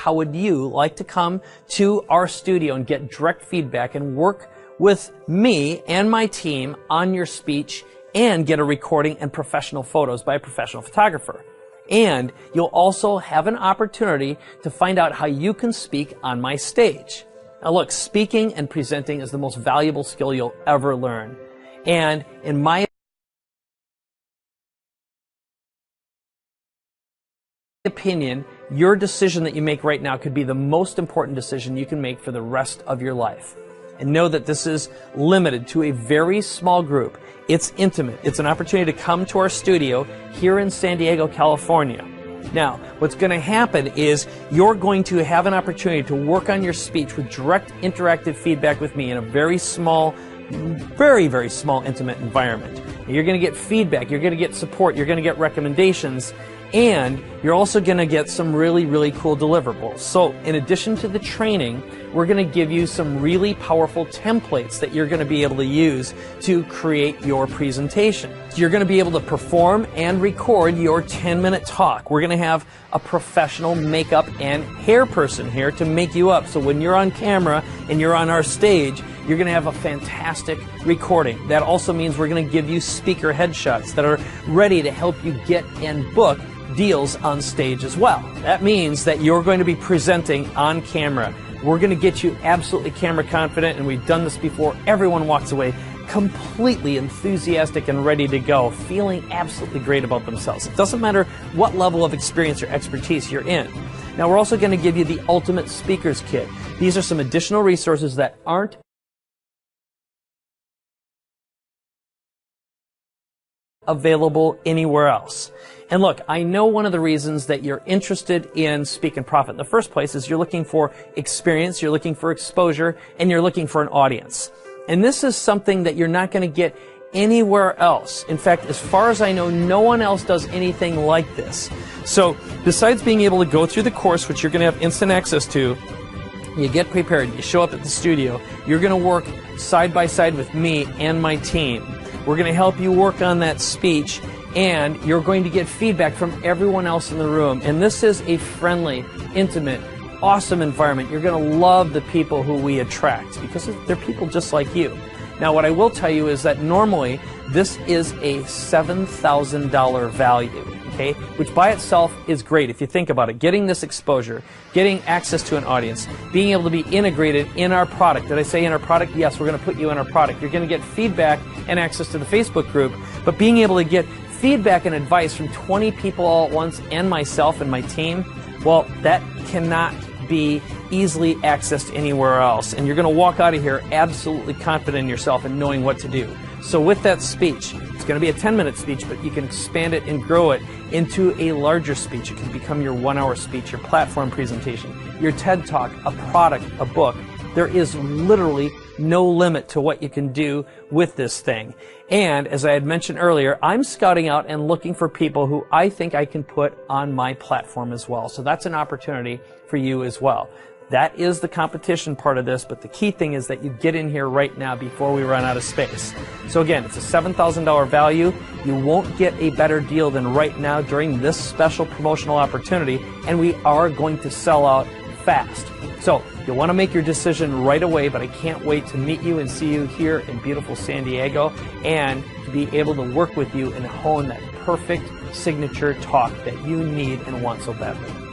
how would you like to come to our studio and get direct feedback and work with me and my team on your speech and get a recording and professional photos by a professional photographer? And you'll also have an opportunity to find out how you can speak on my stage. Now look, speaking and presenting is the most valuable skill you'll ever learn. And in my opinion, your decision that you make right now could be the most important decision you can make for the rest of your life. And know that this is limited to a very small group. It's intimate. It's an opportunity to come to our studio here in San Diego, California. Now, what's going to happen is you're going to have an opportunity to work on your speech with direct interactive feedback with me in a very small, very small intimate environment. You're going to get feedback, you're going to get support, you're going to get recommendations, and you're also going to get some really cool deliverables. So in addition to the training, we're going to give you some really powerful templates that you're going to be able to use to create your presentation. You're going to be able to perform and record your 10-minute talk. We're going to have a professional makeup and hair person here to make you up. So when you're on camera and you're on our stage, you're going to have a fantastic recording. That also means we're going to give you speaker headshots that are ready to help you get and book deals on stage as well. That means that you're going to be presenting on camera. We're going to get you absolutely camera confident, and we've done this before. Everyone walks away completely enthusiastic and ready to go, feeling absolutely great about themselves. It doesn't matter what level of experience or expertise you're in. Now, we're also going to give you the Ultimate Speakers Kit. These are some additional resources that aren't available anywhere else. And look, I know one of the reasons that you're interested in Speak and Profit in the first place is you're looking for experience, you're looking for exposure, and you're looking for an audience. And this is something that you're not going to get anywhere else. In fact, as far as I know, no one else does anything like this. So besides being able to go through the course, which you're going to have instant access to, you get prepared, you show up at the studio, you're going to work side by side with me and my team. We're going to help you work on that speech, and you're going to get feedback from everyone else in the room. And this is a friendly, intimate, awesome environment. You're going to love the people who we attract because they're people just like you. Now, what I will tell you is that normally this is a $7,000 value, okay, which by itself is great if you think about it. Getting this exposure, getting access to an audience, being able to be integrated in our product. Did I say in our product? Yes, we're going to put you in our product. You're going to get feedback and access to the Facebook group, but being able to get feedback and advice from 20 people all at once and myself and my team, well, that cannot be easily accessed anywhere else. And you're going to walk out of here absolutely confident in yourself and knowing what to do. So with that speech, it's going to be a 10-minute speech, but you can expand it and grow it into a larger speech. It can become your 1-hour speech, your platform presentation, your TED Talk, a product, a book. There is literally no limit to what you can do with this thing. And as I had mentioned earlier, I'm scouting out and looking for people who I think I can put on my platform as well. So that's an opportunity for you as well. That is the competition part of this, but the key thing is that you get in here right now before we run out of space. So again, it's a $7,000 value. You won't get a better deal than right now during this special promotional opportunity, and we are going to sell out fast. So you'll want to make your decision right away, but I can't wait to meet you and see you here in beautiful San Diego and to be able to work with you and hone that perfect signature talk that you need and want so badly.